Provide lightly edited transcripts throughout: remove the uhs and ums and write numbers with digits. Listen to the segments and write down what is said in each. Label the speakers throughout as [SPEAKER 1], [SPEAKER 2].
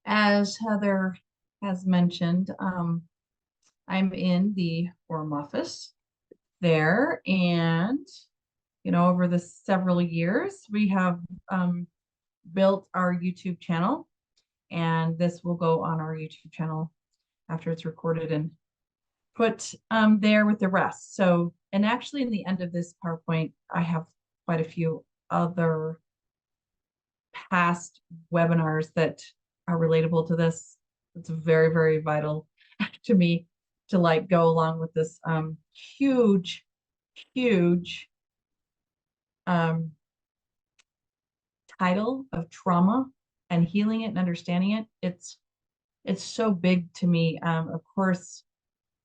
[SPEAKER 1] As Heather has mentioned, I'm in the forum office there, and over the several years, we have built our YouTube channel, and this will go on our YouTube channel after it's recorded and put there with the rest. So, and actually, in the end of this PowerPoint, I have quite a few other past webinars that are relatable to this. It's very, very vital to me to like go along with this huge, huge um, title of trauma and healing it and understanding it. It's so big to me. Of course,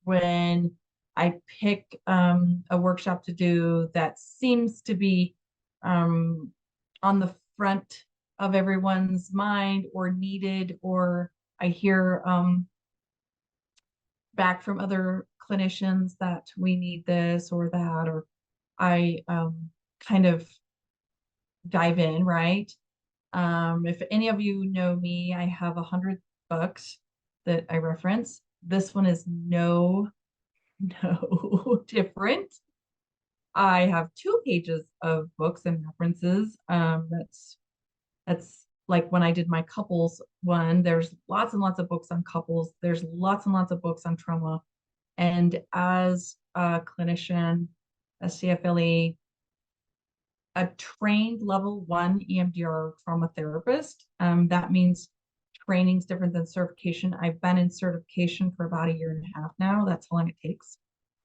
[SPEAKER 1] when I pick a workshop to do that seems to be on the front of everyone's mind or needed, or I hear back from other clinicians that we need this or that, or I kind of dive in, right? If any of you know me, I have 100 books that I reference. This one is no different. I have 2 pages of books and references. That's like when I did my couples one, there's lots and lots of books on couples. There's lots and lots of books on trauma. And as a clinician, a CFLE, a trained level 1 EMDR trauma therapist, that means training is different than certification. I've been in certification for about a year and a half now. That's how long it takes.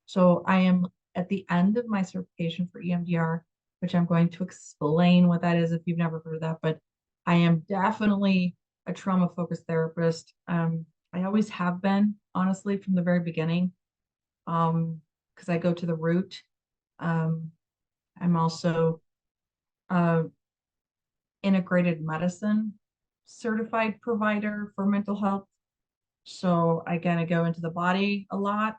[SPEAKER 1] So I am at the end of my certification for EMDR, which I'm going to explain what that is if you've never heard of that. But I am definitely a trauma-focused therapist. I always have been, honestly, from the very beginning, because I go to the root. I'm also integrated medicine certified provider for mental health. So I kind of go into the body a lot,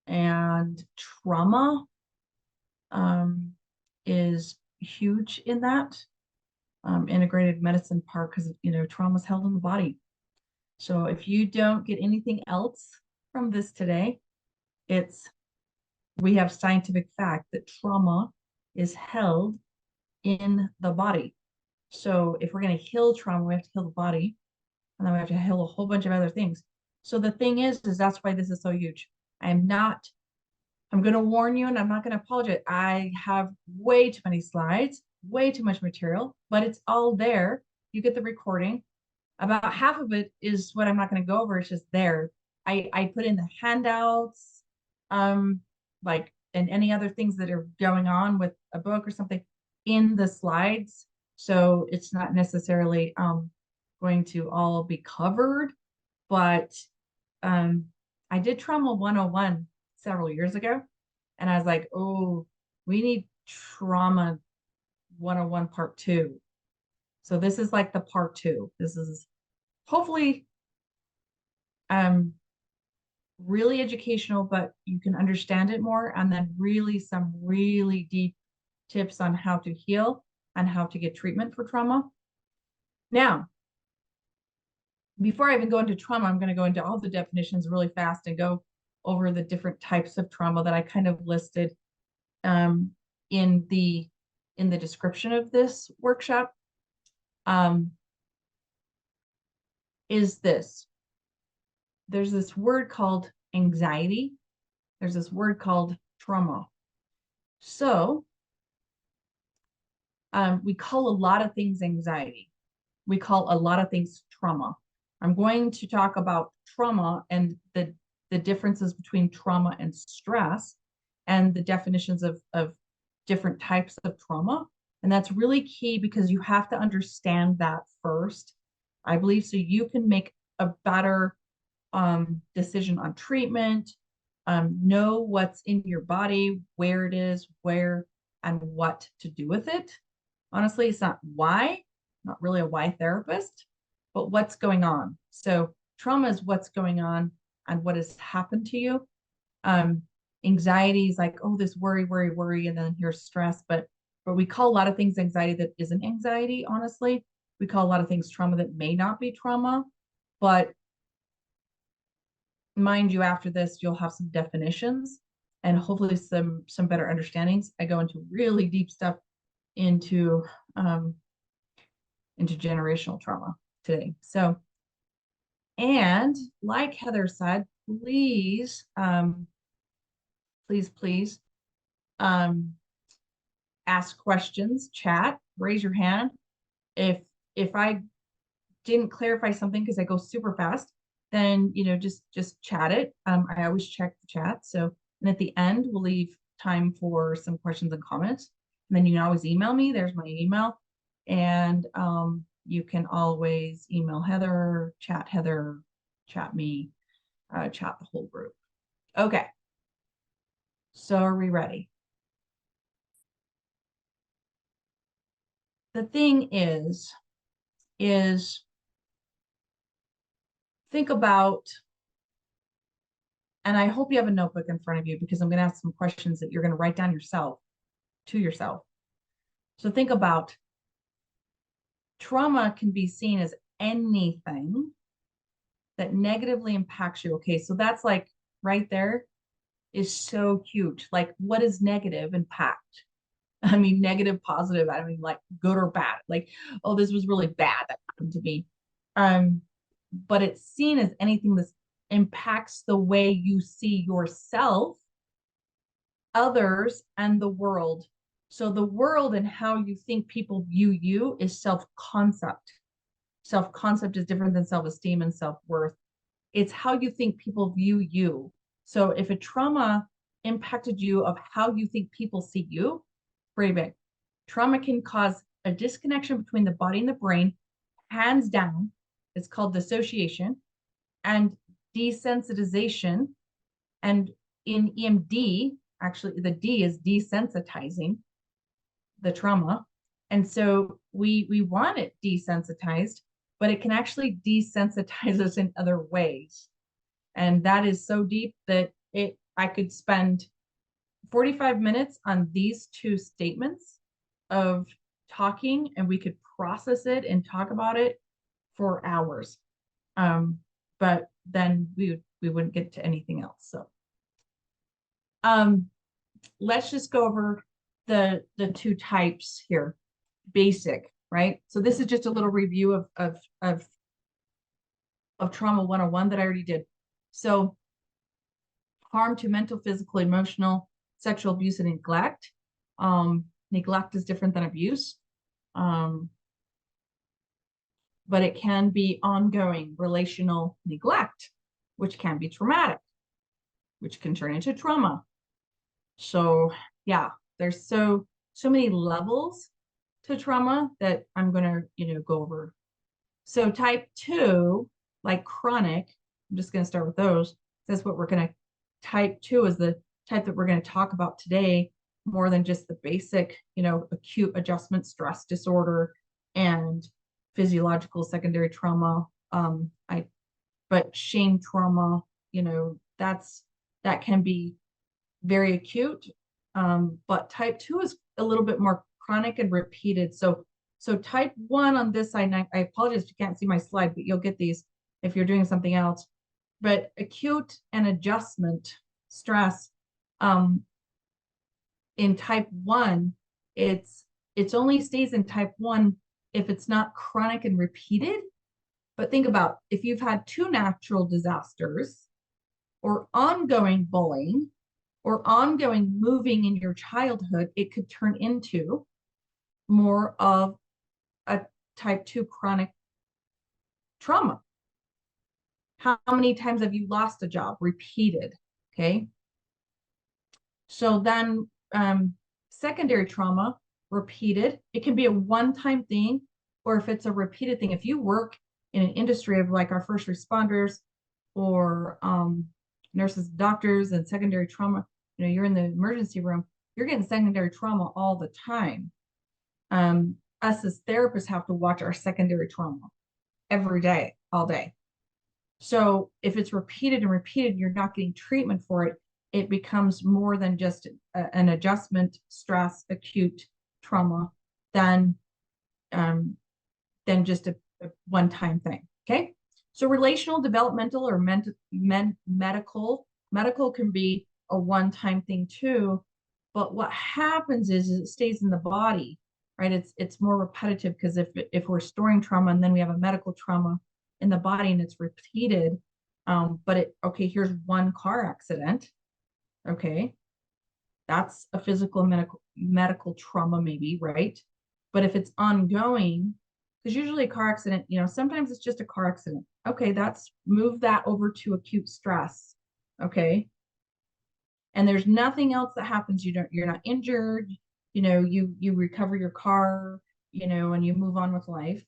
[SPEAKER 1] and trauma is huge in that integrated medicine part, because trauma is held in the body. So if you don't get anything else from this today, it's we have scientific fact that trauma is held in the body. So if we're going to heal trauma, we have to heal the body, and then we have to heal a whole bunch of other things. So the thing is that's why this is so huge. I'm going to warn you, and I'm not going to apologize. I have way too many slides, way too much material, but it's all there. You get the recording. About half of it is what I'm not going to go over. It's just there. I put in the handouts, like, and any other things that are going on with a book or something in the slides. So it's not necessarily going to all be covered, but I did Trauma 101 several years ago, and I was like, oh, we need Trauma 101 part 2. So this is like the part 2. This is hopefully really educational, but you can understand it more, and then really some really deep tips on how to heal and how to get treatment for trauma. Now, before I even go into trauma, I'm going to go into all the definitions really fast and go over the different types of trauma that I kind of listed in the description of this workshop. Is this. There's this word called anxiety. There's this word called trauma. So we call a lot of things anxiety. We call a lot of things trauma. I'm going to talk about trauma and the differences between trauma and stress, and the definitions of different types of trauma. And that's really key, because you have to understand that first, I believe, so you can make a better decision on treatment, know what's in your body, where it is, where, and what to do with it. Honestly, it's not why, not really a why therapist, but what's going on. So trauma is what's going on and what has happened to you. Anxiety is like, oh, this worry, and then here's stress. But we call a lot of things anxiety that isn't anxiety, honestly. we call a lot of things trauma that may not be trauma, but mind you, after this, you'll have some definitions and hopefully some better understandings. I go into really deep stuff into generational trauma today. So, and like Heather said, please, please, ask questions, chat, raise your hand. If I didn't clarify something because I go super fast, then just chat it. I always check the chat. So, and at the end, we'll leave time for some questions and comments. And then you can always email me. There's my email. And you can always email Heather, chat me, chat the whole group. Okay. So are we ready? The thing is think about, and I hope you have a notebook in front of you because I'm going to ask some questions that you're going to write down to yourself. So think about, trauma can be seen as anything that negatively impacts you. Okay, so that's like right there is so huge. Like, what is negative impact? I mean, negative, positive, I mean, like good or bad. Like, oh, this was really bad that happened to me. But it's seen as anything that impacts the way you see yourself, others, and the world. So the world and how you think people view you is self-concept. Self-concept is different than self-esteem and self-worth. It's how you think people view you. So if a trauma impacted you of how you think people see you, pretty big. Trauma can cause a disconnection between the body and the brain, hands down. It's called dissociation and desensitization. And in EMD, actually, the D is desensitizing the trauma. And so we want it desensitized, but it can actually desensitize us in other ways. And that is so deep that I could spend 45 minutes on these two statements of talking, and we could process it and talk about it for hours. But then we wouldn't get to anything else. So let's just go over the two types here. Basic, right? So this is just a little review of trauma 101 that I already did. So harm to mental, physical, emotional, sexual abuse, and neglect. Neglect is different than abuse. But it can be ongoing relational neglect, which can be traumatic, which can turn into trauma. So yeah, there's so many levels to trauma that I'm going to go over. So type 2, like chronic, I'm just going to start with those. That's what we're going to, type 2 is the type that we're going to talk about today, more than just the basic, acute adjustment stress disorder and physiological secondary trauma. But shame trauma, that can be very acute. But type 2 is a little bit more chronic and repeated. So type 1 on this side, and I apologize if you can't see my slide, but you'll get these if you're doing something else. But acute and adjustment stress, in type 1, it's only stays in type 1 if it's not chronic and repeated. But think about if you've had 2 natural disasters or ongoing bullying or ongoing moving in your childhood, it could turn into more of a type 2 chronic trauma. How many times have you lost a job? Repeated, okay? So then secondary trauma, repeated. It can be a one-time thing, or if it's a repeated thing. If you work in an industry of like our first responders or nurses, doctors, and secondary trauma, you're in the emergency room, you're getting secondary trauma all the time. Us as therapists have to watch our secondary trauma every day, all day. So if it's repeated and repeated, you're not getting treatment for it, it becomes more than just an adjustment, stress, acute trauma. Then than just a one-time thing. Okay. So relational, developmental, or medical can be a one-time thing too. But what happens is it stays in the body, right? It's more repetitive, because if we're storing trauma and then we have a medical trauma in the body and it's repeated, okay, here's one car accident. Okay. That's a physical medical trauma maybe, right? But if it's ongoing, because usually a car accident, sometimes it's just a car accident. Okay, move that over to acute stress. Okay. And there's nothing else that happens. You're not injured, you recover your car, and you move on with life.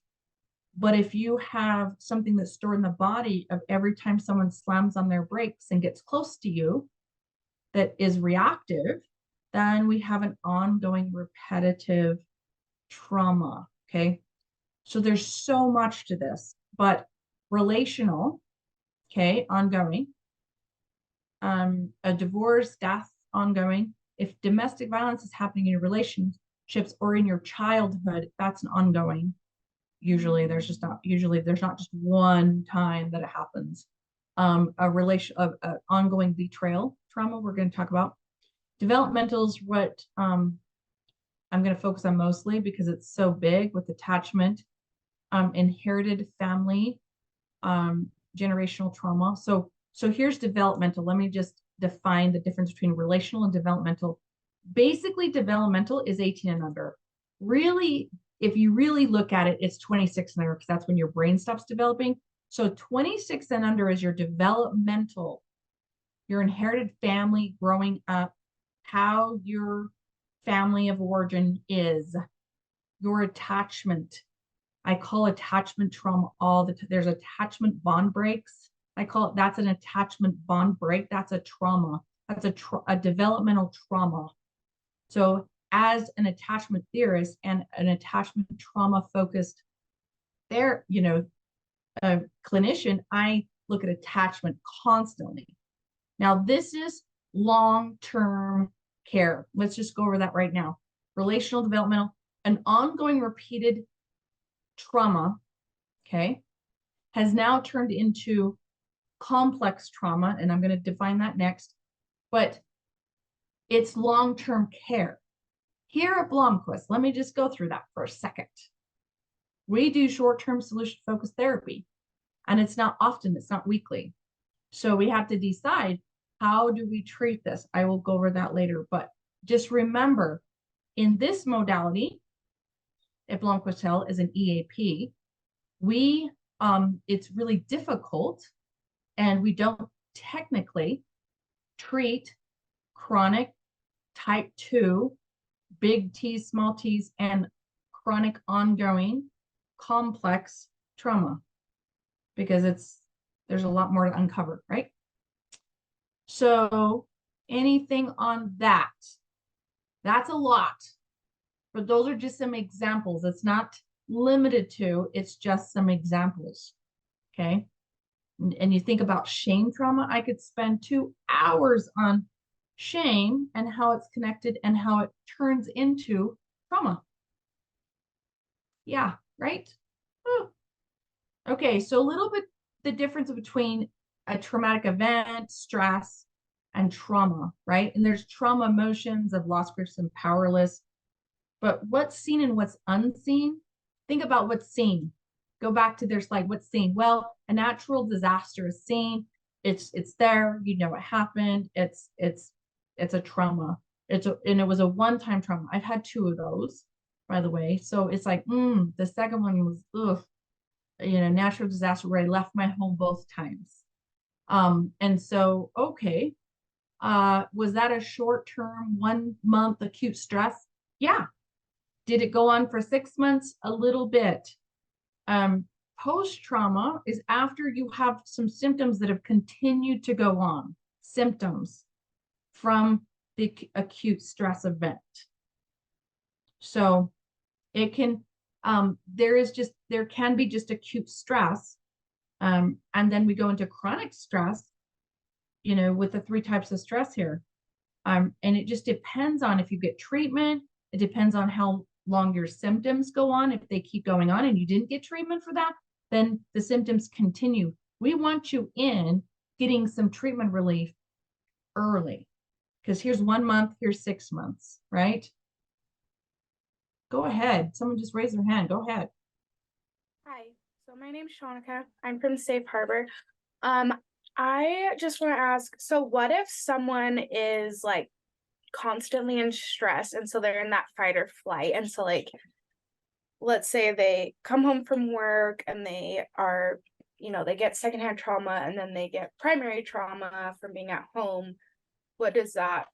[SPEAKER 1] But if you have something that's stored in the body of every time someone slams on their brakes and gets close to you that is reactive, then we have an ongoing repetitive trauma. Okay. So there's so much to this, but relational, okay, ongoing, a divorce, death, ongoing. If domestic violence is happening in your relationships or in your childhood, that's an ongoing. Usually there's not just one time that it happens. Ongoing betrayal trauma we're going to talk about. Developmental is what I'm going to focus on mostly because it's so big, with attachment, inherited family, generational trauma. So here's developmental. Let me just define the difference between relational and developmental. Basically, developmental is 18 and under. Really, if you really look at it, it's 26 and under, because that's when your brain stops developing. So 26 and under is your developmental, your inherited family growing up, how your family of origin is, your attachment. I call attachment trauma all the time. There's attachment bond breaks. I call it, that's an attachment bond break. That's a trauma. That's a developmental trauma. So as an attachment theorist and an attachment trauma focused clinician, I look at attachment constantly. Now, this is long-term care. Let's just go over that right now. Relational, developmental, an ongoing repeated trauma, okay, has now turned into complex trauma, and I'm going to define that next, but it's long-term care. Here at Blomquist, let me just go through that for a second. We do short-term solution-focused therapy, and it's not weekly. So we have to decide, how do we treat this? I will go over that later, but just remember, in this modality, at Blomquist Health as an EAP, it's really difficult, and we don't technically treat chronic type 2, big T's, small t's, and chronic ongoing complex trauma, because there's a lot more to uncover, right? So anything on that? That's a lot. But those are just some examples. It's not limited to, it's just some examples. Okay. And you think about shame trauma, I could spend 2 hours on shame and how it's connected and how it turns into trauma. Yeah, right? Oh. Okay, so a little bit the difference between a traumatic event, stress, and trauma, right? And there's trauma emotions of loss, grief, and powerless. But what's seen and what's unseen? Think about what's seen. Go back to their slide. What's seen? Well, a natural disaster is seen. It's there. You know what happened. It's a trauma. And it was a one-time trauma. I've had 2 of those, by the way. So it's like, the second one was, natural disaster where I left my home both times. And so, okay, was that a short-term 1 month acute stress? Yeah. Did it go on for 6 months? A little bit. Post-trauma is after you have some symptoms that have continued to go on, symptoms from the acute stress event. So it can, there can be just acute stress. And then we go into chronic stress, with the 3 types of stress here. And it just depends on if you get treatment. It depends on how long your symptoms go on. If they keep going on and you didn't get treatment for that, then the symptoms continue. We want you in getting some treatment relief early, because here's 1 month, here's 6 months, right? Go ahead. Someone just raised their hand. Go ahead.
[SPEAKER 2] Hi, so my name's Shanika. I'm from Safe Harbor. I just want to ask, so what if someone is like constantly in stress and so they're in that fight or flight, and so like let's say they come home from work and they are, they get secondhand trauma and then they get primary trauma from being at home. What does that,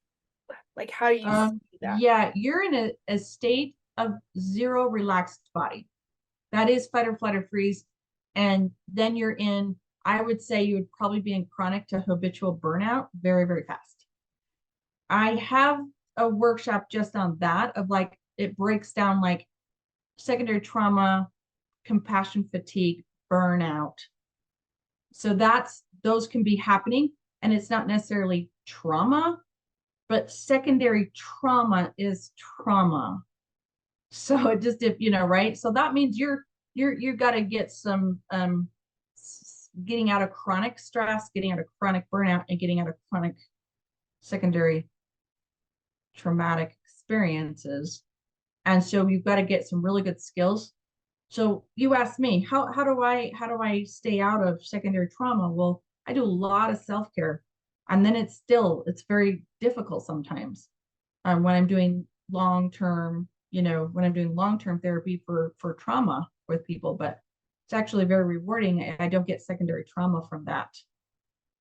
[SPEAKER 2] like, how do you see that?
[SPEAKER 1] Yeah, you're in a state of zero relaxed body. That is fight or flight or freeze. And then you're in, I would say you would probably be in chronic to habitual burnout very, very fast. I have a workshop just on that, of like, it breaks down like secondary trauma, compassion fatigue, burnout. So those can be happening, and it's not necessarily trauma, but secondary trauma is trauma. So it just, if right? So that means you got to get some getting out of chronic stress, getting out of chronic burnout, and getting out of chronic secondary traumatic experiences. And so you've got to get some really good skills. So you asked me, how do I stay out of secondary trauma? Well, I do a lot of self-care, and then it's very difficult sometimes when I'm doing long-term, when I'm doing long-term therapy for trauma with people, but it's actually very rewarding. I don't get secondary trauma from that.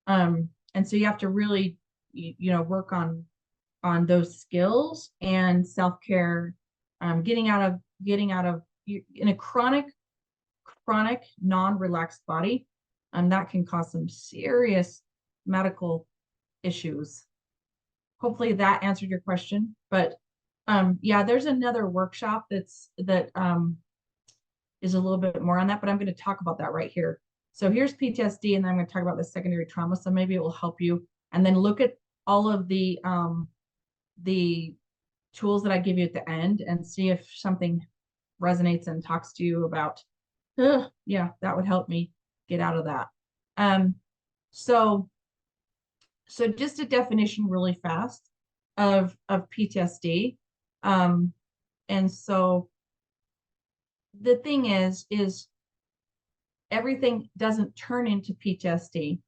[SPEAKER 1] And so you have to really, work on those skills and self-care, getting out of in a chronic non-relaxed body, that can cause some serious medical issues. Hopefully that answered your question. But yeah, there's another workshop that is a little bit more on that, but I'm going to talk about that right here. So here's PTSD, and then I'm going to talk about the secondary trauma. So maybe it will help you. And then look at all of the tools that I give you at the end, and see if something resonates and talks to you about, yeah, that would help me get out of that. So just a definition really fast of PTSD. And so the thing is everything doesn't turn into PTSD.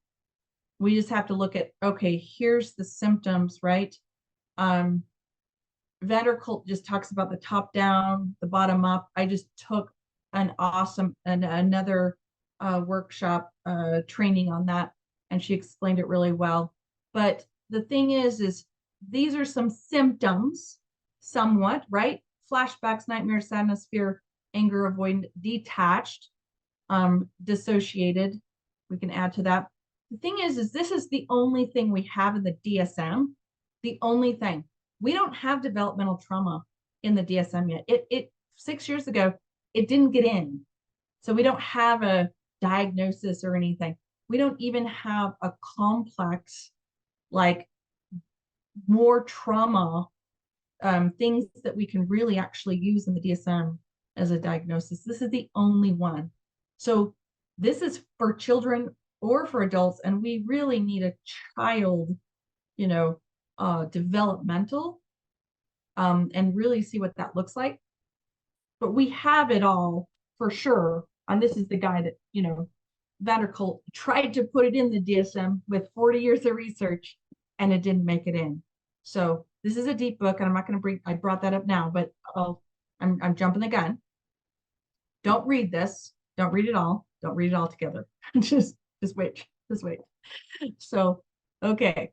[SPEAKER 1] We just have to look at, okay, here's the symptoms, right? Vanderkult just talks about the top down, the bottom up. I just took another workshop training on that, and she explained it really well. But the thing is these are some symptoms, somewhat, right? Flashbacks, nightmares, sadness, fear, anger, avoidant, detached, dissociated. We can add to that. The thing is this is the only thing we have in the DSM. The only thing. We don't have developmental trauma in the DSM yet. It 6 years ago, it didn't get in. So we don't have a diagnosis or anything. We don't even have a complex, like, more trauma things that we can really actually use in the DSM as a diagnosis. This is the only one. So this is for children or for adults, and we really need a child, developmental, and really see what that looks like. But we have it all for sure. And this is the guy that, Vanderkult tried to put it in the DSM with 40 years of research, and it didn't make it in. So this is a deep book, and I'm not going to I brought that up now, but I'm jumping the gun. Don't read this. Don't read it all. Don't read it all together. just wait. So, okay.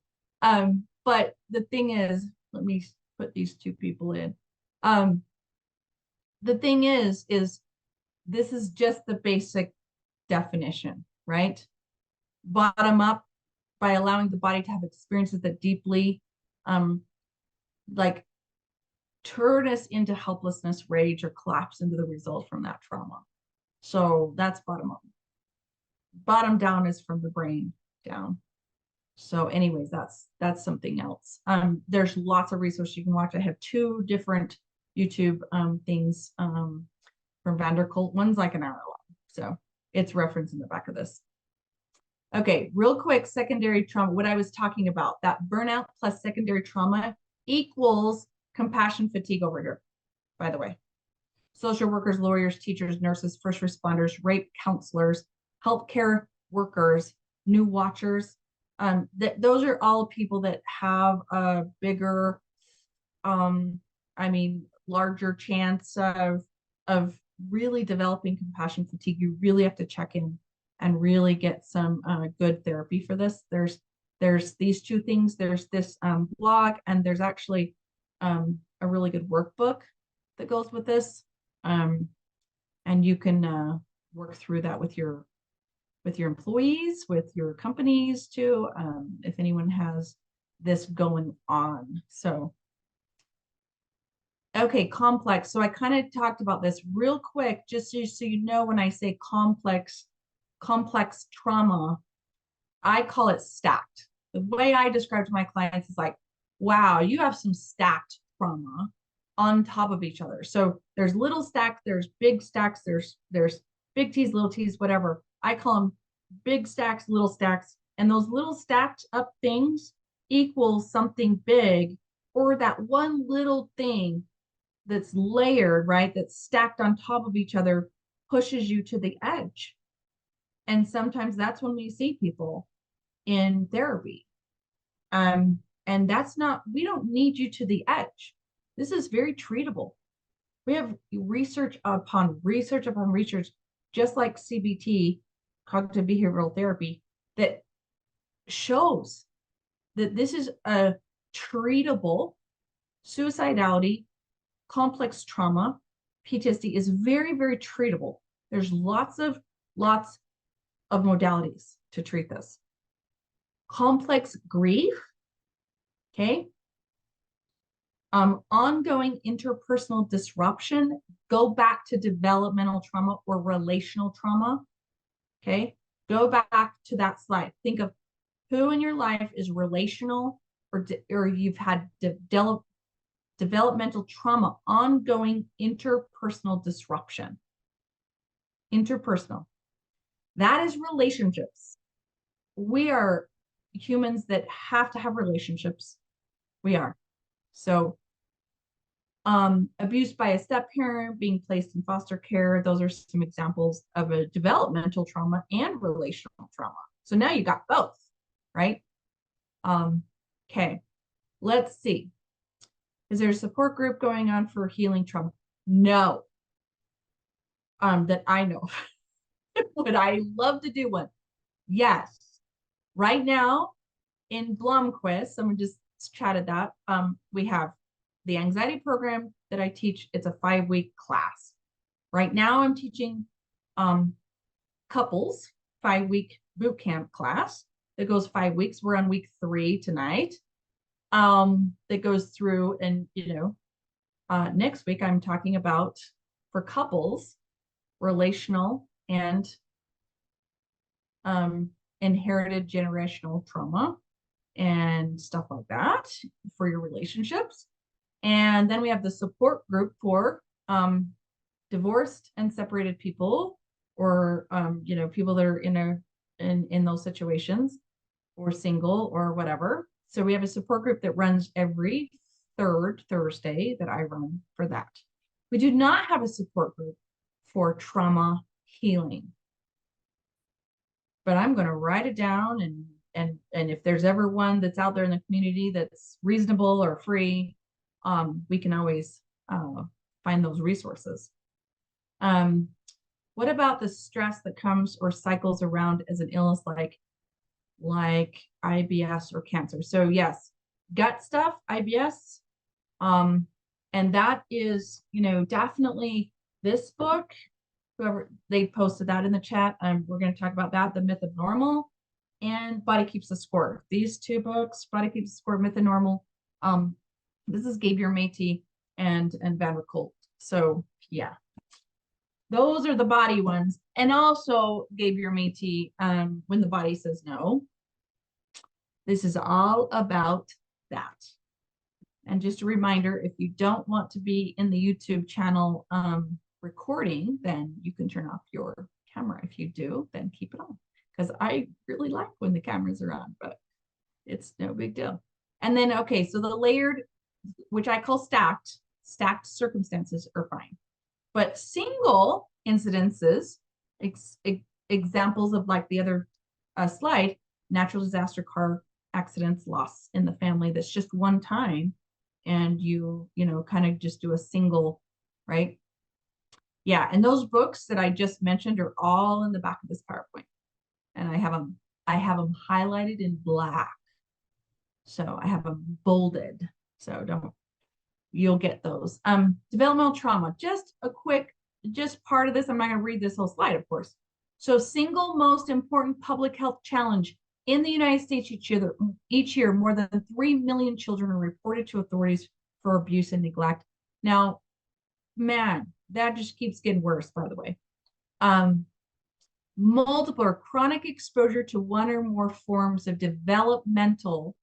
[SPEAKER 1] But the thing is, let me put these two people in. The thing is this is just the basic definition, right? Bottom up, by allowing the body to have experiences that deeply like turn us into helplessness, rage, or collapse into the result from that trauma. So that's bottom up. Bottom down is from the brain down. So anyways, that's something else. There's lots of resources you can watch. I have 2 different YouTube things from Vanderkult. One's like an hour long, so it's referenced in the back of this. Okay, real quick, secondary trauma, what I was talking about, that burnout plus secondary trauma equals compassion fatigue over here, by the way. Social workers, lawyers, teachers, nurses, first responders, rape counselors, healthcare workers, new watchers. Those are all people that have a bigger, larger chance of really developing compassion fatigue. You really have to check in and really get some good therapy for this. There's these two things. There's this blog, and there's actually a really good workbook that goes with this. And you can work through that with your employees, with your companies too, if anyone has this going on. So, okay, complex. So I kind of talked about this real quick, just so you know, when I say complex trauma, I call it stacked. The way I describe to my clients is like, wow, you have some stacked trauma on top of each other. So there's little stacks, there's big stacks, there's big T's, little T's, whatever. I call them big stacks, little stacks. And those little stacked up things equal something big, or that one little thing that's layered, right? That's stacked on top of each other pushes you to the edge. And sometimes that's when we see people in therapy. And that's not, we don't need you to the edge. This is very treatable. We have research upon research upon research, just like CBT, cognitive behavioral therapy, that shows that this is a treatable suicidality, complex trauma, PTSD is very, very treatable. There's lots of modalities to treat this. Complex grief, okay? Ongoing interpersonal disruption, go back to developmental trauma or relational trauma, okay? Go back to that slide. Think of who in your life is relational, or you've had developmental trauma, ongoing interpersonal disruption. Interpersonal. That is relationships. We are humans that have to have relationships. We are. So abuse by a step parent, being placed in foster care, those are some examples of a developmental trauma and relational trauma. So now you got both, right? Okay, let's see. Is there a support group going on for healing trauma? No. That I know. Would I love to do one? Yes. Right now in Blomquist, someone just chatted that, we have the anxiety program that I teach. It's a 5-week class. Right now I'm teaching couples 5-week boot camp class that goes 5 weeks. We're on week 3 tonight. That goes through, and next week I'm talking about, for couples, relational and inherited generational trauma and stuff like that for your relationships. And then we have the support group for divorced and separated people, or people that are in those situations, or single or whatever. So we have a support group that runs every third Thursday that I run for that. We do not have a support group for trauma healing, but I'm going to write it down, and if there's ever one that's out there in the community that's reasonable or free, we can always find those resources. What about the stress that comes or cycles around as an illness like IBS or cancer? So yes, gut stuff, IBS, and that is, definitely this book. Whoever, they posted that in the chat. We're going to talk about that, The Myth of Normal and Body Keeps the Score. These 2 books, Body Keeps the Score, Myth of Normal. This is Gabriel Métis and Vanderkult. So yeah, those are the body ones. And also Gabriel Métis, When the Body Says No. This is all about that. And just a reminder, if you don't want to be in the YouTube channel recording, then you can turn off your camera. If you do, then keep it on. Because I really like when the cameras are on, but it's no big deal. And then, okay, so the layered, which I call stacked circumstances are fine. But single incidences, examples of like the other slide, natural disaster, car accidents, loss in the family, that's just one time. And you know, kind of just do a single, right? Yeah. And those books that I just mentioned are all in the back of this PowerPoint. And I have them highlighted in black. So I have them bolded. So you'll get those. Developmental trauma, just a quick, just part of this. I'm not going to read this whole slide, of course. So single most important public health challenge in the United States each year, more than 3 million children are reported to authorities for abuse and neglect. Now, man, that just keeps getting worse, by the way. Multiple or chronic exposure to one or more forms of developmental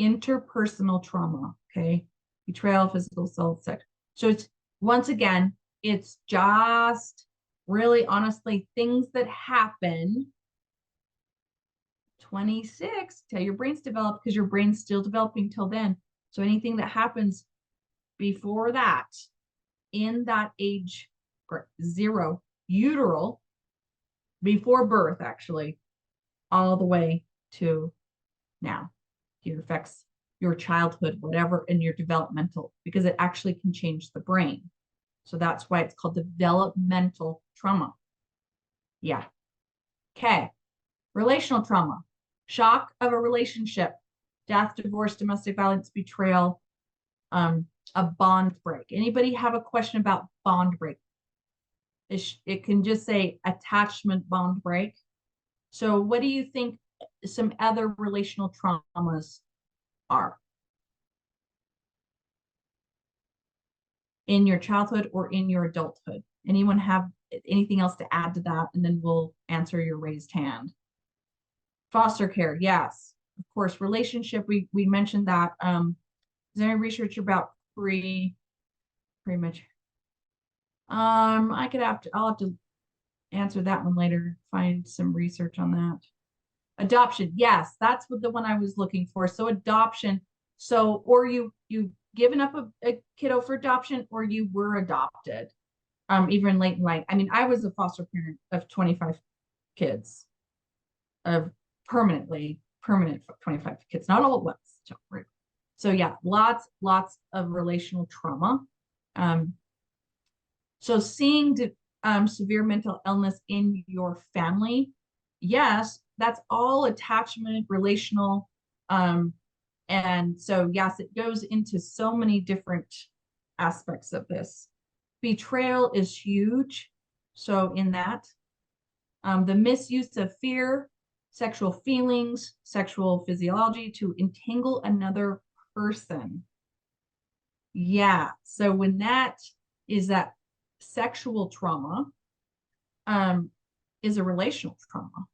[SPEAKER 1] interpersonal trauma, okay? Betrayal, physical assault, sex. So it's, once again, it's just really honestly things that happen 26 till your brain's developed, because your brain's still developing till then. So anything that happens before that, in that age 0, uteral, before birth, actually, all the way to now, it affects your childhood, whatever, and your developmental, because it actually can change the brain. So that's why it's called developmental trauma. Yeah. Okay. Relational trauma, shock of a relationship, death, divorce, domestic violence, betrayal, a bond break. Anybody have a question about bond break? It can just say attachment bond break. So what do you think some other relational traumas are in your childhood or in your adulthood? Anyone have anything else to add to that? And then we'll answer your raised hand. Foster care, yes, of course. Relationship, we mentioned that. Is there any research about pretty much? I'll have to answer that one later. Find some research on that. Adoption, yes, that's what the one I was looking for. So adoption, so or you given up a kiddo for adoption, or you were adopted, even late in life. I mean, I was a foster parent of 25 kids, of permanent 25 kids, not all at once. So yeah, lots of relational trauma. So seeing severe mental illness in your family, yes, that's all attachment, relational. And so, yes, it goes into so many different aspects of this. Betrayal is huge. So in that, the misuse of fear, sexual feelings, sexual physiology to entangle another person. Yeah. So when that is that sexual trauma, is a relational trauma.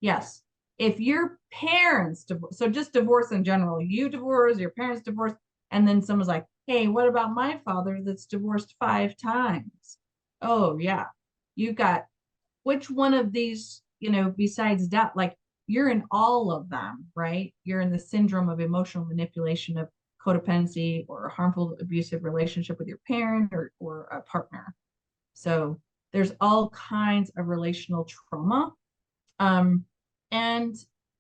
[SPEAKER 1] Yes. If your parents divorce, so just divorce in general, you divorce, your parents divorce, and then someone's like, hey, what about my father that's divorced 5 times? Oh, yeah. You've got which one of these, besides that, like you're in all of them, right? You're in the syndrome of emotional manipulation, of codependency, or a harmful abusive relationship with your parent or a partner. So there's all kinds of relational trauma.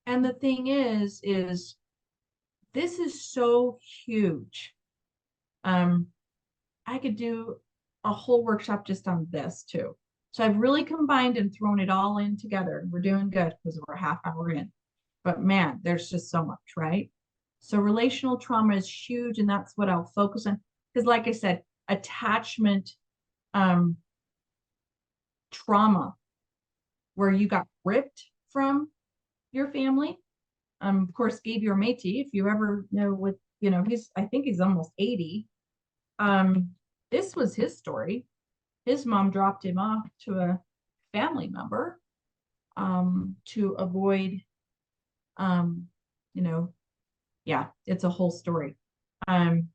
[SPEAKER 1] And the thing is this is so huge. I could do a whole workshop just on this too. So I've really combined and thrown it all in together. We're doing good because we're a half hour in. But man, there's just so much, right? So relational trauma is huge, and that's what I'll focus on. Because like I said, attachment trauma, where you got ripped from your family. Of course, Gabriel Métis, if you ever know what, I think he's almost 80. This was his story. His mom dropped him off to a family member to avoid, yeah, it's a whole story. And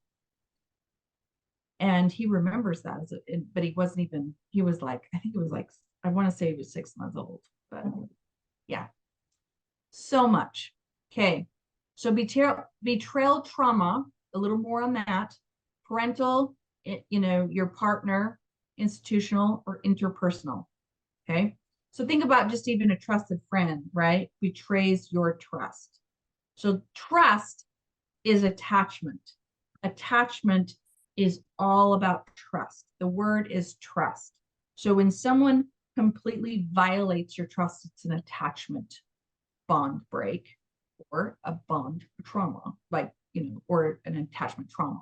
[SPEAKER 1] he remembers that but he wasn't even, he was like, I think it was like, I want to say he was 6 months old, but yeah, so much. Okay. So betrayal trauma, a little more on that. Parental, your partner, institutional or interpersonal. Okay. So think about just even a trusted friend, right? Betrays your trust. So trust is attachment. Attachment is all about trust. The word is trust. So when someone completely violates your trust, it's an attachment bond break or a bond trauma, or an attachment trauma.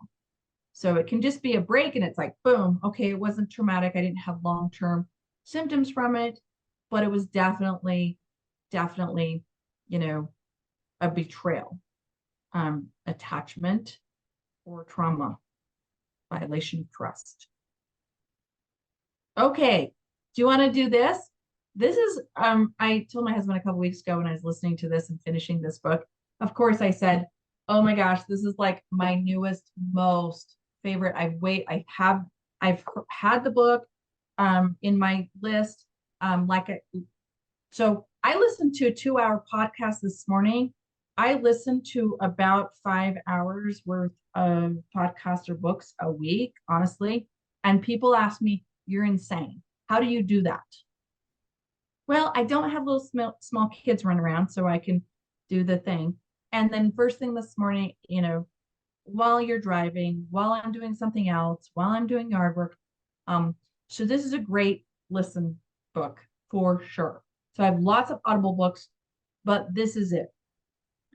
[SPEAKER 1] So it can just be a break and it's like, boom, okay, it wasn't traumatic. I didn't have long-term symptoms from it, but it was definitely, a betrayal, attachment or trauma, violation of trust. Okay, do you want to do this? This is, I told my husband a couple weeks ago when I was listening to this and finishing this book. Of course, I said, oh my gosh, this is like my newest, most favorite. I've had the book in my list. So I listened to a 2-hour podcast this morning. I listened to about 5 hours worth of podcasts or books a week, honestly. And people ask me, you're insane. How do you do that? Well, I don't have little small kids run around, so I can do the thing. And then first thing this morning, while you're driving, while I'm doing something else, while I'm doing yard work. So this is a great listen book for sure. So I have lots of Audible books, but this is it.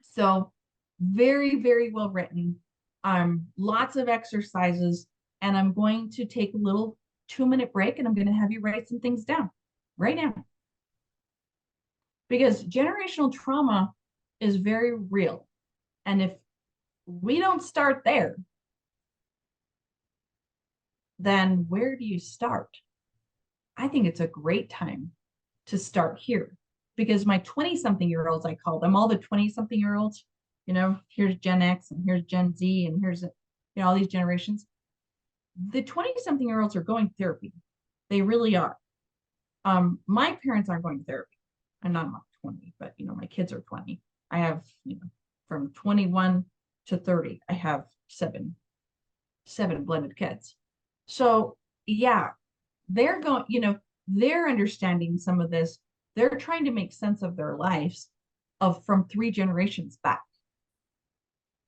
[SPEAKER 1] So very, very well written. Lots of exercises, and I'm going to take a little 2-minute break and I'm going to have you write some things down right now. Because generational trauma is very real. And if we don't start there, then where do you start? I think it's a great time to start here, because my 20-something-year-olds, I call them, all the 20-something-year-olds, here's Gen X and here's Gen Z and here's, all these generations. The 20-something-year-olds are going to therapy. They really are. My parents aren't going to therapy. I'm not 20, but my kids are 20. I have, from 21 to 30, I have seven blended kids. So yeah, they're going, they're understanding some of this. They're trying to make sense of their lives from 3 generations back.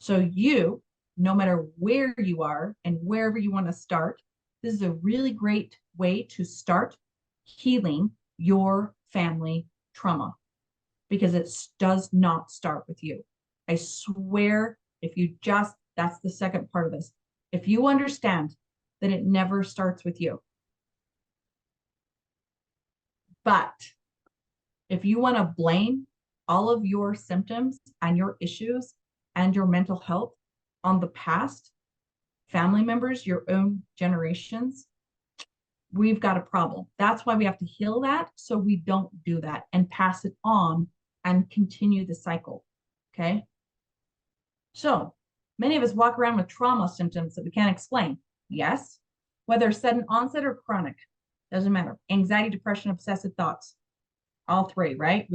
[SPEAKER 1] So no matter where you are and wherever you want to start, this is a really great way to start healing your family trauma, because it does not start with you. I swear, that's the second part of this. If you understand that it never starts with you. But if you want to blame all of your symptoms and your issues and your mental health on the past, family members, your own generations, we've got a problem. That's why we have to heal that, so we don't do that and pass it on and continue the cycle. Okay. So many of us walk around with trauma symptoms that we can't explain. Yes. Whether sudden onset or chronic, doesn't matter. Anxiety, depression, obsessive thoughts, all 3, right?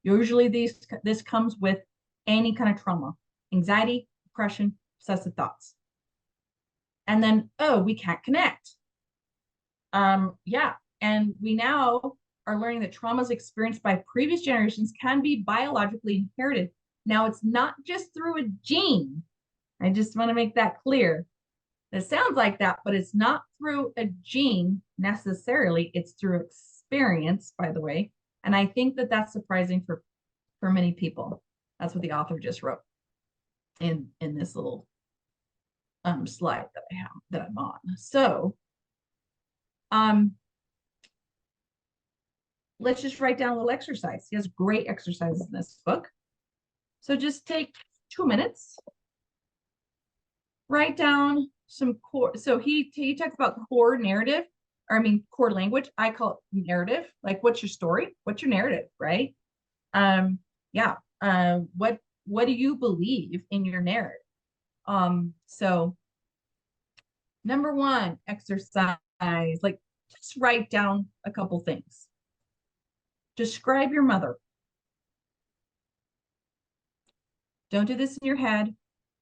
[SPEAKER 1] Usually this comes with any kind of trauma: anxiety, depression, obsessive thoughts. And then, we can't connect. Yeah. And we now are learning that traumas experienced by previous generations can be biologically inherited. Now, it's not just through a gene. I just want to make that clear. It sounds like that, but it's not through a gene necessarily. It's through experience, by the way. And I think that that's surprising for many people. That's what the author just wrote in this little slide that I have, that I'm on. So let's just write down a little exercise. He has great exercises in this book. So just take 2 minutes, write down some core. So he talks about core narrative, core language. I call it narrative. Like, what's your story? What's your narrative, right? Yeah. What do you believe in your narrative? So number one, exercise, like just write down a couple things. Describe your mother. Don't do this in your head.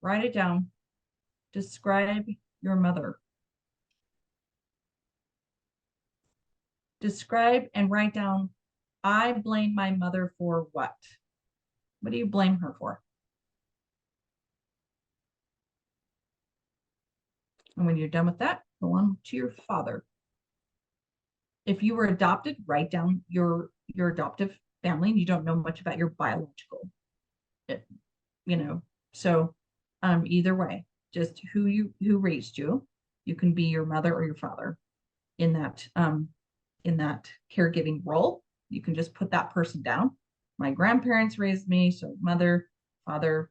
[SPEAKER 1] Write it down. Describe your mother. Describe and write down, I blame my mother for what? What do you blame her for? And when you're done with that, go on to your father. If you were adopted, write down your adoptive family and you don't know much about your biological, you know. So either way, just who raised you. You can be your mother or your father in that caregiving role. You can just put that person down. My grandparents raised me, so mother, father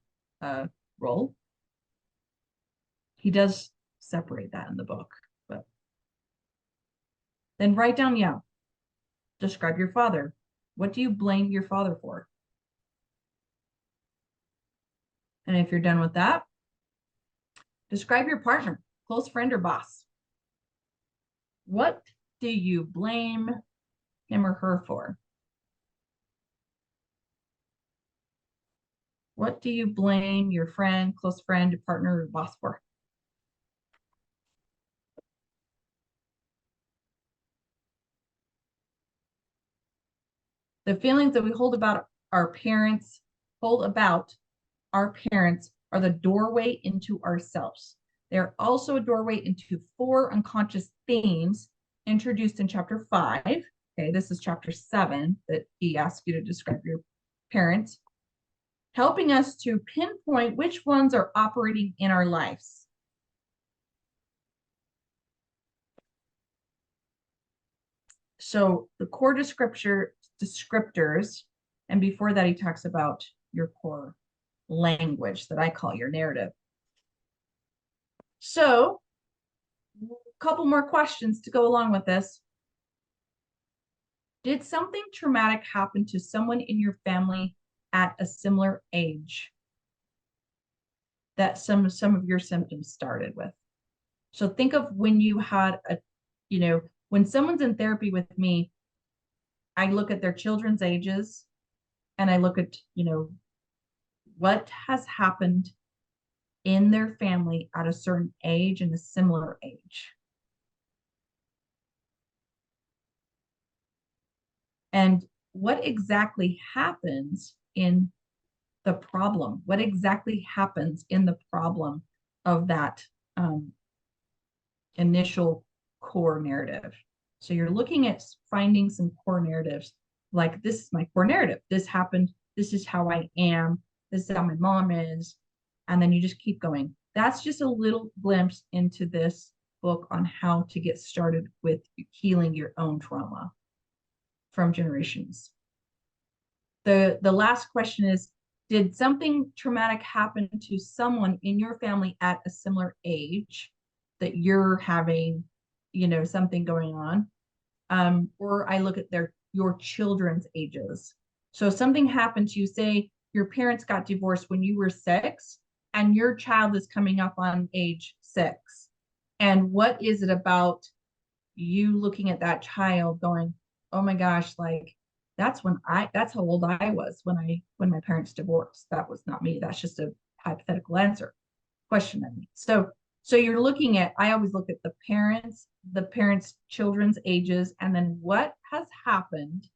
[SPEAKER 1] role. He does separate that in the book, but then write down, yeah, describe your father. What do you blame your father for? And if you're done with that, describe your partner, close friend or boss. What do you blame him or her for? What do you blame your friend, close friend, partner, or boss for? The feelings that we hold about our parents, are the doorway into ourselves. They're also a doorway into 4 unconscious themes introduced in chapter 5. Okay, this is chapter 7 that he asks you to describe your parents, helping us to pinpoint which ones are operating in our lives. So the core descriptors, and before that he talks about your core language that I call your narrative. So a couple more questions to go along with this. Did something traumatic happen to someone in your family at a similar age that some of your symptoms started with? So think of when you had when someone's in therapy with me, I look at their children's ages and I look at, what has happened in their family at a certain age and a similar age. And what exactly happens in the problem? What exactly happens in the problem of that initial core narrative? So you're looking at finding some core narratives, like this is my core narrative. This happened. This is how I am. This is how my mom is. And then you just keep going. That's just a little glimpse into this book on how to get started with healing your own trauma from generations. The last question is, did something traumatic happen to someone in your family at a similar age that you're having, something going on? Or I look at your children's ages. So if something happened to you, say your parents got divorced when you were 6 and your child is coming up on age 6. And what is it about you looking at that child going, oh my gosh, like that's how old I was when my parents divorced. That was not me. That's just a hypothetical question. So you're looking at, I always look at the parents' children's ages, and then what has happened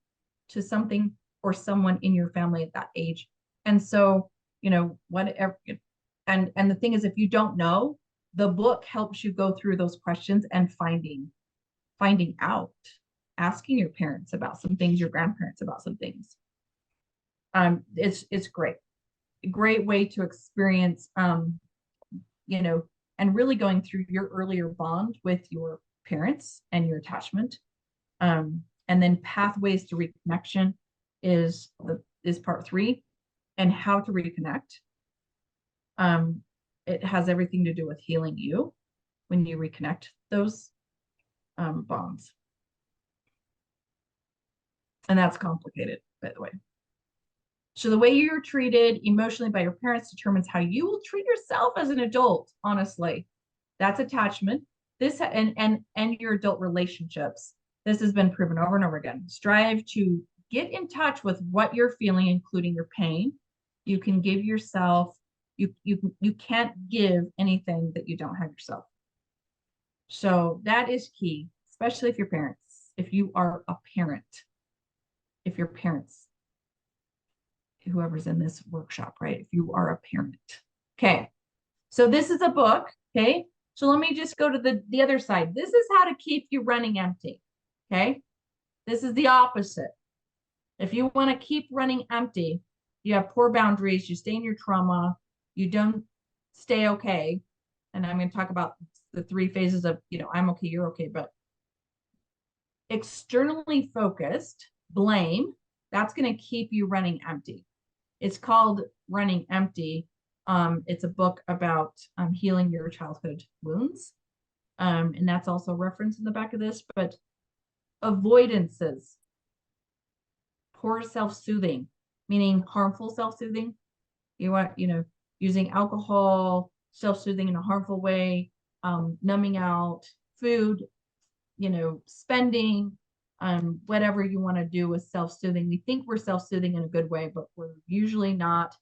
[SPEAKER 1] to something or someone in your family at that age. And so, whatever. And the thing is, if you don't know, the book helps you go through those questions and finding out, asking your parents about some things, your grandparents about some things. It's great way to experience, and really going through your earlier bond with your parents and your attachment. And then pathways to reconnection is part 3, and how to reconnect. It has everything to do with healing you when you reconnect those bonds. And that's complicated, by the way. So the way you're treated emotionally by your parents determines how you will treat yourself as an adult, honestly. That's attachment. This and your adult relationships. This has been proven over and over again. Strive to get in touch with what you're feeling, including your pain. You can give yourself, you can't give anything that you don't have yourself. So that is key, especially if you're parents, if you are a parent, if you're parents, whoever's in this workshop, right? If you are a parent. Okay. So this is a book. Okay. So let me just go to the other side. This is how to keep you running empty. Okay. This is the opposite. If you want to keep running empty, you have poor boundaries, you stay in your trauma, you don't stay okay. And I'm going to talk about the 3 phases of, I'm okay, you're okay, but externally focused, blame, that's going to keep you running empty. It's called Running Empty. It's a book about healing your childhood wounds. And that's also referenced in the back of this, but avoidances, poor self-soothing, meaning harmful self-soothing. You want, using alcohol, self-soothing in a harmful way, numbing out, food, spending, whatever you want to do with self-soothing. We think we're self-soothing in a good way, but we're usually not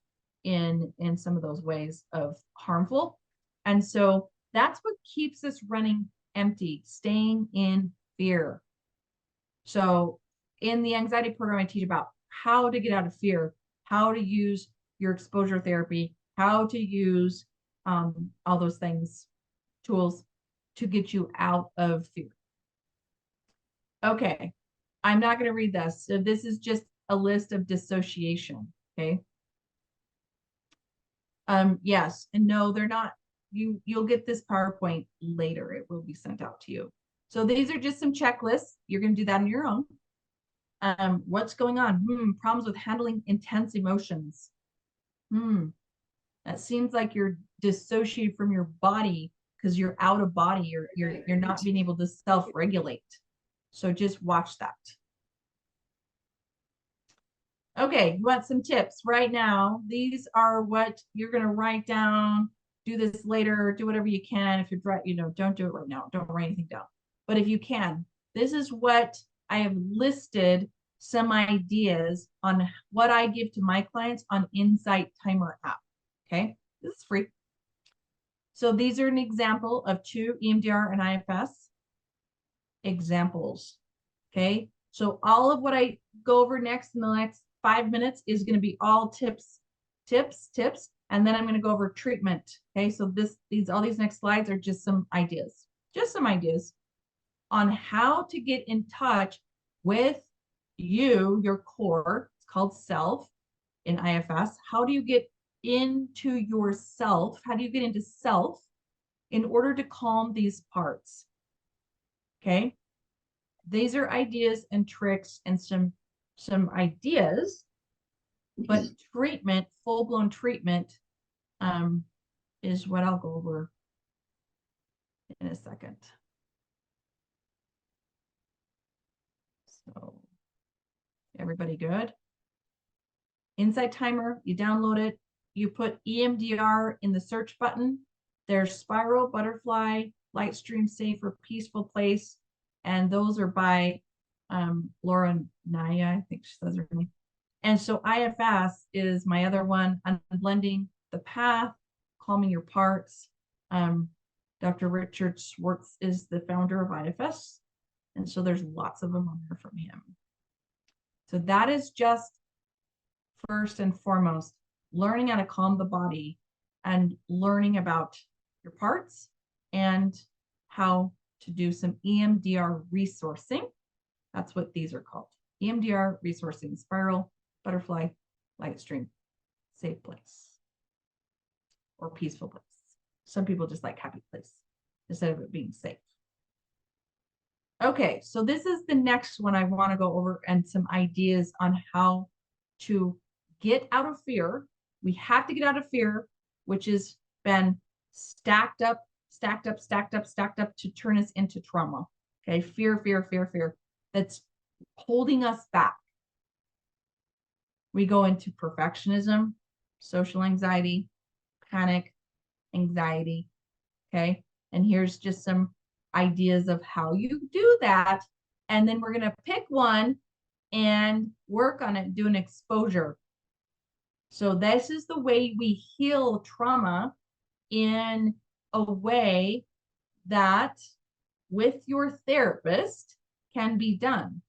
[SPEAKER 1] in some of those ways of harmful. And so that's what keeps us running empty, staying in fear. So in the anxiety program, I teach about how to get out of fear, how to use your exposure therapy, how to use all those things, tools to get you out of fear. Okay, I'm not going to read this. So this is just a list of dissociation. Okay. Yes, and no, they're not. You'll get this PowerPoint later. It will be sent out to you. So these are just some checklists. You're going to do that on your own. What's going on? Problems with handling intense emotions. That seems like you're dissociated from your body because you're out of body. You're not being able to self-regulate. So just watch that. Okay, you want some tips right now. These are what you're going to write down. Do this later. Do whatever you can. If you're, don't do it right now. Don't write anything down. But if you can, this is what I have listed some ideas on what I give to my clients on Insight Timer app. Okay, this is free. So these are an example of 2 EMDR and IFS examples. Okay, so all of what I go over next in the next 5 minutes is going to be all tips, and then I'm going to go over treatment. Okay, so all these next slides are just some ideas on how to get in touch with your core. It's called self in IFS. How do you get into yourself? How do you get into self in order to calm these parts? Okay, these are ideas and tricks and some ideas, but treatment, full-blown treatment, is what I'll go over in a second. So everybody good? Insight Timer, you download it, you put EMDR in the search button. There's Spiral, Butterfly, Lightstream, Safer, Peaceful Place, and those are by Laura Naya, I think she says her name. And so IFS is my other one, Unblending the Path, Calming Your Parts. Dr. Richard Schwartz is the founder of IFS. And so there's lots of them on there from him. So that is just first and foremost, learning how to calm the body and learning about your parts and how to do some EMDR resourcing. That's what these are called. EMDR resourcing, Spiral, Butterfly, Lightstream, Safe Place, or Peaceful Place. Some people just like Happy Place instead of it being safe. Okay, so this is the next one I want to go over and some ideas on how to get out of fear. We have to get out of fear, which has been stacked up to turn us into trauma. Okay, fear. That's holding us back. We go into perfectionism, social anxiety, panic, anxiety. Okay. And here's just some ideas of how you do that. And then we're going to pick one and work on it, do an exposure. So this is the way we heal trauma in a way that with your therapist can be done.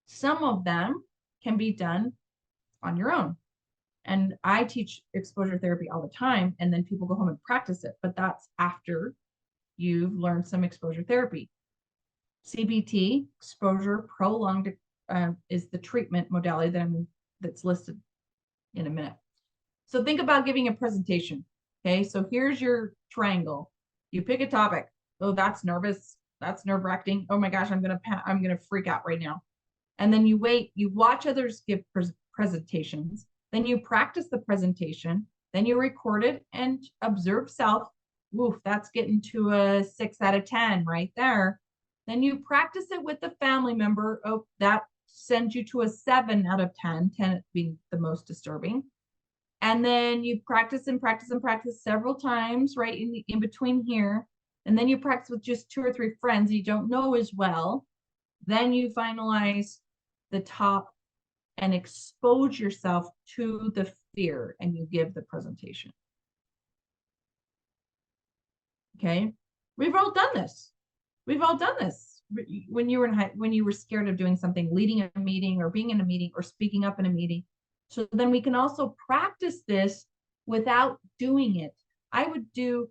[SPEAKER 1] Some of them can be done on your own. And I teach exposure therapy all the time, and then people go home and practice it, but that's after you've learned some exposure therapy. CBT, exposure prolonged, is the treatment modality that's listed in a minute. So think about giving a presentation. Okay, so here's your triangle. You pick a topic. Oh, that's nervous. That's nerve-wracking. Oh my gosh, I'm gonna freak out right now. And then you wait. You watch others give presentations. Then you practice the presentation. Then you record it and observe self. Woof, that's getting to a 6 out of 10 right there. Then you practice it with the family member. Oh, that sends you to a 7 out of 10, 10 being the most disturbing. And then you practice and practice and practice several times, right in between here. And then you practice with just 2 or 3 friends you don't know as well. Then you finalize the top and expose yourself to the fear, and you give the presentation. Okay, we've all done this. We've all done this. When you were when you were scared of doing something, leading a meeting or being in a meeting or speaking up in a meeting. So then we can also practice this without doing it. I do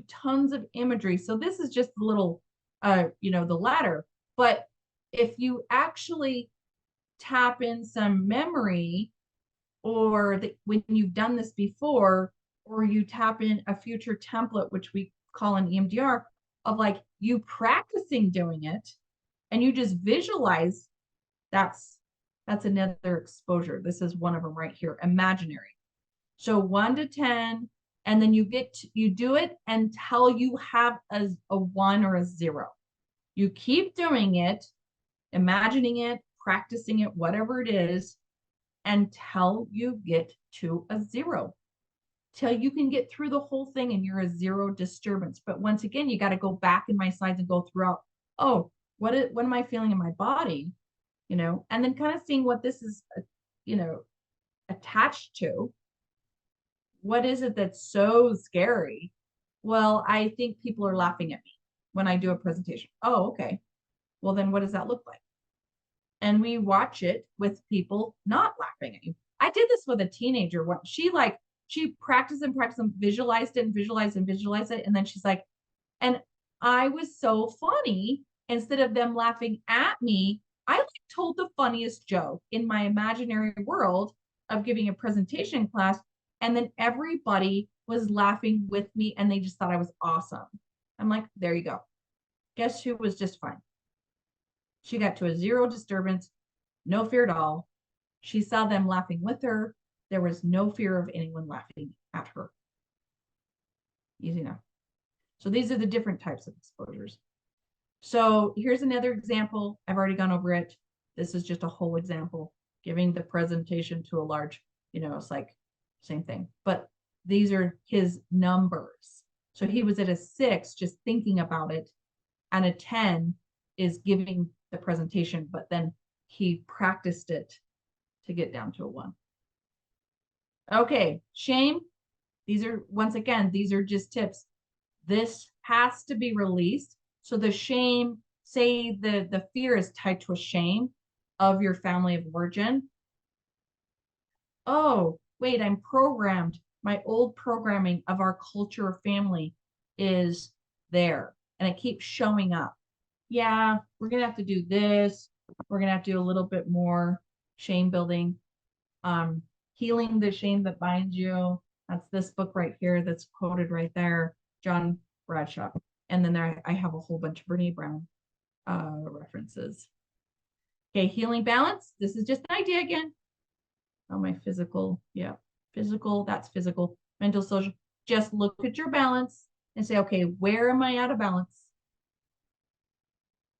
[SPEAKER 1] tons of imagery. So this is just a little, the ladder. But if you actually tap in some memory, or when you've done this before, or you tap in a future template, which we call an EMDR, of like you practicing doing it, and you just visualize, that's another exposure. This is one of them right here, imaginary. So 1 to 10, and then you do it until you have a 1 or a 0. You keep doing it, imagining it, practicing it, whatever it is, until you get to a 0, till you can get through the whole thing and you're a 0 disturbance. But once again, you got to go back in my slides and go throughout. Oh, what am I feeling in my body? And then kind of seeing what this is, attached to. What is it that's so scary? Well, I think people are laughing at me when I do a presentation. Oh, okay. Well, then what does that look like? And we watch it with people not laughing at you. I did this with a teenager. She practiced and practiced and visualized it and visualized and visualized it. And then she's like, and I was so funny. Instead of them laughing at me, I told the funniest joke in my imaginary world of giving a presentation class. And then everybody was laughing with me and they just thought I was awesome. I'm like, there you go. Guess who was just fine? She got to a 0 disturbance, no fear at all. She saw them laughing with her. There was no fear of anyone laughing at her. Easy enough. So these are the different types of exposures. So here's another example. I've already gone over it. This is just a whole example, giving the presentation to a large, it's like same thing. But these are his numbers. So he was at a 6 just thinking about it, and a 10 is giving the presentation, but then he practiced it to get down to a 1. Okay, shame. These are just tips. This has to be released. So the shame, say the fear is tied to a shame of your family of origin. Oh, wait, I'm programmed. My old programming of our culture or family is there, and it keeps showing up. Yeah, we're going to have to do this. We're going to have to do a little bit more shame building. Healing the Shame That Binds You. That's this book right here that's quoted right there, John Bradshaw. And then I have a whole bunch of Brene Brown references. Okay, healing balance. This is just an idea again. Oh, my physical. Yeah, physical. That's physical. Mental, social. Just look at your balance and say, okay, where am I out of balance?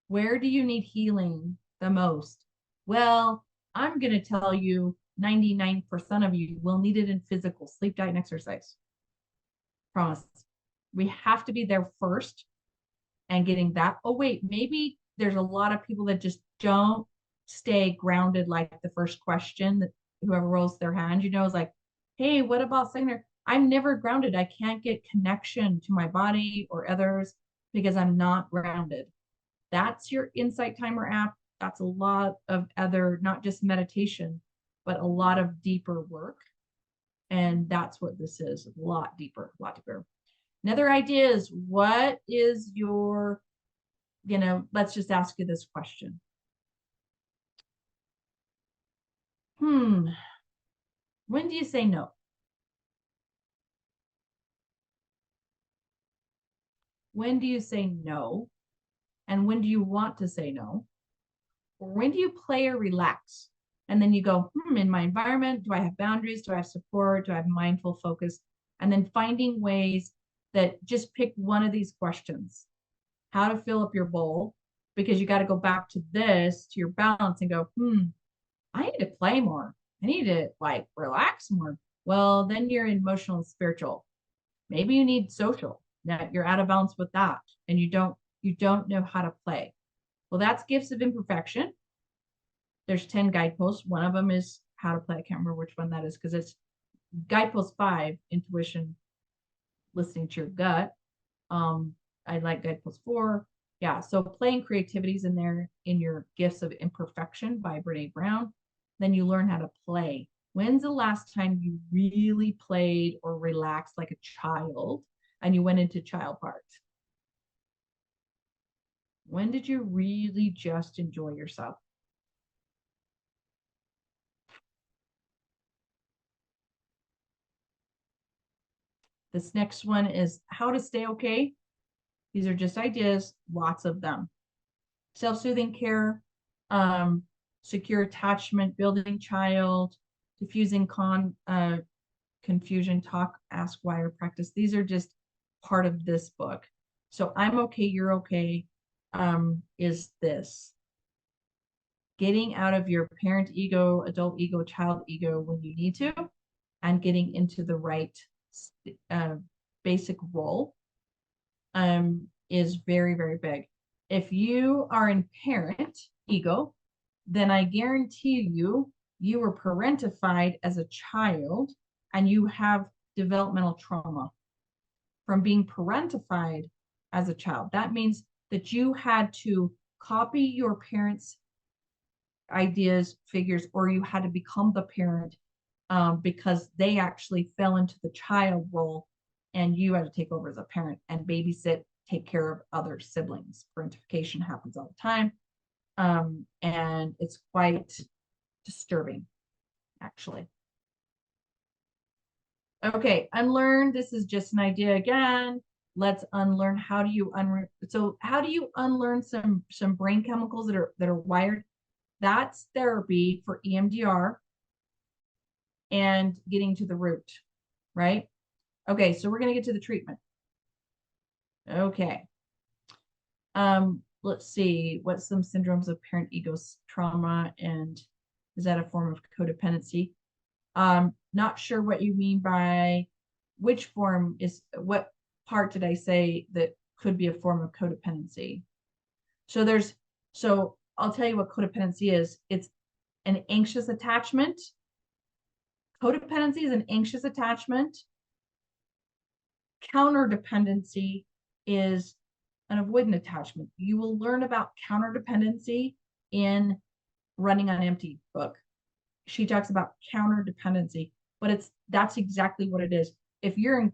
[SPEAKER 1] Where do you need healing the most? Well, I'm going to tell you 99% of you will need it in physical, sleep, diet, and exercise. Promise. We have to be there first and getting that. Oh, wait, maybe there's a lot of people that just don't stay grounded. Like the first question that whoever rolls their hand, is like, hey, what about secondary? I'm never grounded. I can't get connection to my body or others because I'm not grounded. That's your Insight Timer app. That's a lot of other, not just meditation, but a lot of deeper work. And that's what this is, a lot deeper, a lot deeper. Another idea is, what is your, let's just ask you this question. When do you say no? When do you say no? And when do you want to say no? Or when do you play or relax? And then you go, in my environment, do I have boundaries? Do I have support? Do I have mindful focus? And then finding ways that just pick one of these questions. How to fill up your bowl, because you got to go back to this, to your balance, and go, I need to play more. I need to like relax more. Well, then you're emotional and spiritual. Maybe you need social. That you're out of balance with that, and you don't know how to play. Well, that's gifts of imperfection. There's 10 guideposts. One of them is how to play. I can't remember which one that is, because it's guidepost 5, intuition, listening to your gut. I like guidepost 4. Yeah, so play and creativity is in there in your gifts of imperfection by Brene Brown. Then you learn how to play. When's the last time you really played or relaxed like a child and you went into child part? When did you really just enjoy yourself? This next one is how to stay okay. These are just ideas, lots of them. Self-soothing care, secure attachment, building child, diffusing confusion, talk, ask, why, or practice. These are just part of this book. So I'm okay, you're okay, is this. Getting out of your parent ego, adult ego, child ego when you need to, and getting into the right basic role is very, very big. If you are in parent ego, then I guarantee you were parentified as a child and you have developmental trauma from being parentified as a child. That means that you had to copy your parents' ideas, figures, or you had to become the parent because they actually fell into the child role and you had to take over as a parent and babysit, take care of other siblings. Parentification happens all the time. And it's quite disturbing, actually. Okay, unlearn. This is just an idea again. Let's unlearn. How do you unlearn some brain chemicals that are wired? That's therapy for EMDR and getting to the root, right? Okay, so we're gonna get to the treatment. Okay. Let's see, what's some syndromes of parent ego trauma, and is that a form of codependency? Not sure what you mean by which form is, what part did I say that could be a form of codependency? So I'll tell you what codependency is. It's an anxious attachment. Codependency is an anxious attachment. Counterdependency is an avoidant attachment. You will learn about counterdependency in Running on Empty book. She talks about counterdependency, but that's exactly what it is. If you're in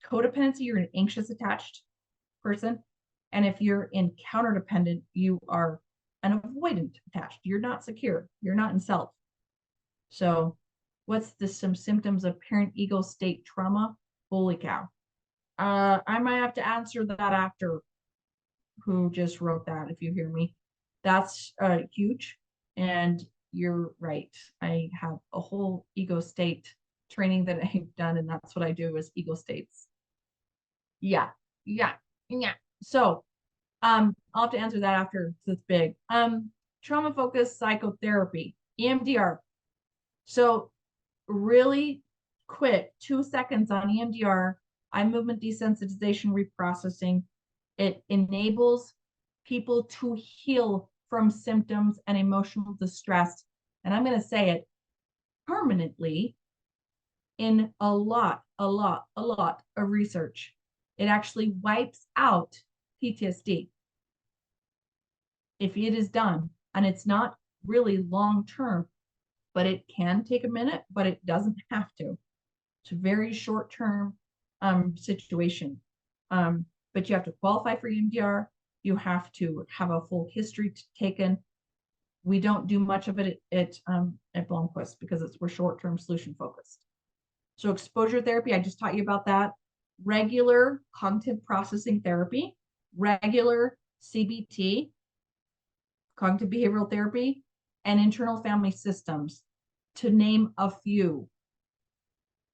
[SPEAKER 1] codependency, you're an anxious attached person. And if you're in counterdependent, you are an avoidant attached. You're not secure. You're not in self. So what's some symptoms of parent ego state trauma? Holy cow. I might have to answer that after who just wrote that, if you hear me. That's huge. And you're right. I have a whole ego state training that I've done, and that's what I do is ego states. Yeah. So I'll have to answer that after, it's big. Trauma focused psychotherapy, EMDR. So really quick, 2 seconds on EMDR, eye movement desensitization reprocessing. It enables people to heal from symptoms and emotional distress. And I'm going to say it permanently in a lot of research. It actually wipes out PTSD if it is done, and it's not really long term, but it can take a minute, but it doesn't have to. It's a very short term situation. But you have to qualify for EMDR. You have to have a full history taken. We don't do much of it at Blomquist because we're short term solution focused. So exposure therapy, I just taught you about that. Regular cognitive processing therapy, regular CBT, cognitive behavioral therapy, and internal family systems, to name a few.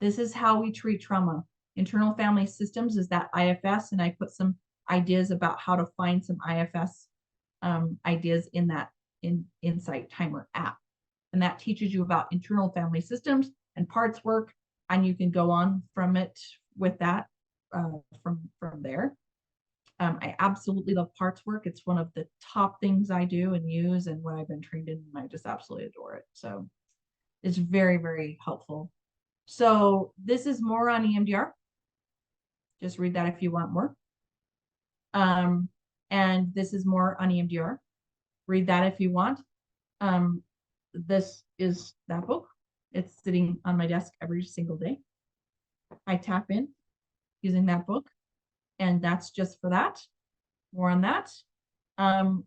[SPEAKER 1] This is how we treat trauma. Internal family systems is that IFS, and I put some ideas about how to find some IFS ideas in that Insight Timer app. And that teaches you about internal family systems and parts work, and you can go on from it with that from there. I absolutely love parts work. It's one of the top things I do and use, and what I've been trained in, and I just absolutely adore it. So it's very, very helpful. So this is more on EMDR. Just read that if you want more. And this is more on EMDR. Read that if you want. This is that book. It's sitting on my desk every single day. I tap in using that book, and that's just for that. More on that.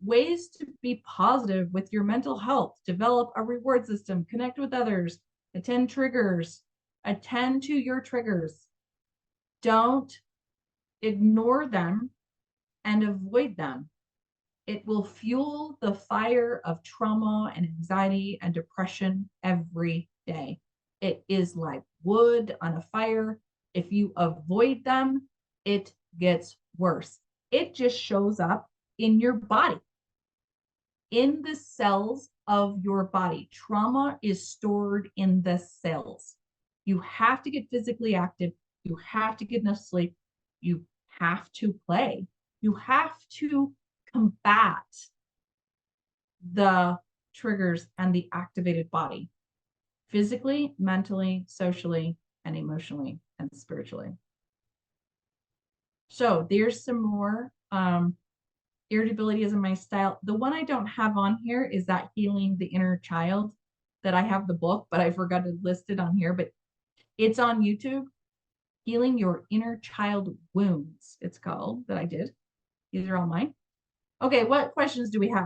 [SPEAKER 1] Ways to be positive with your mental health. Develop a reward system. Connect with others. Attend triggers. Attend to your triggers. Don't ignore them and avoid them. It will fuel the fire of trauma and anxiety and depression every day. It is like wood on a fire. If you avoid them, it gets worse. It just shows up in your body, in the cells of your body. Trauma is stored in the cells. You have to get physically active. You have to get enough sleep. You have to play. You have to combat the triggers and the activated body, physically, mentally, socially, and emotionally, and spiritually. So there's some more. Irritability isn't my style. The one I don't have on here is that Healing the Inner Child, that I have the book, but I forgot to list it on here, but it's on YouTube. Healing Your Inner Child Wounds, it's called, that I did. These are all mine. Okay, what questions do we have?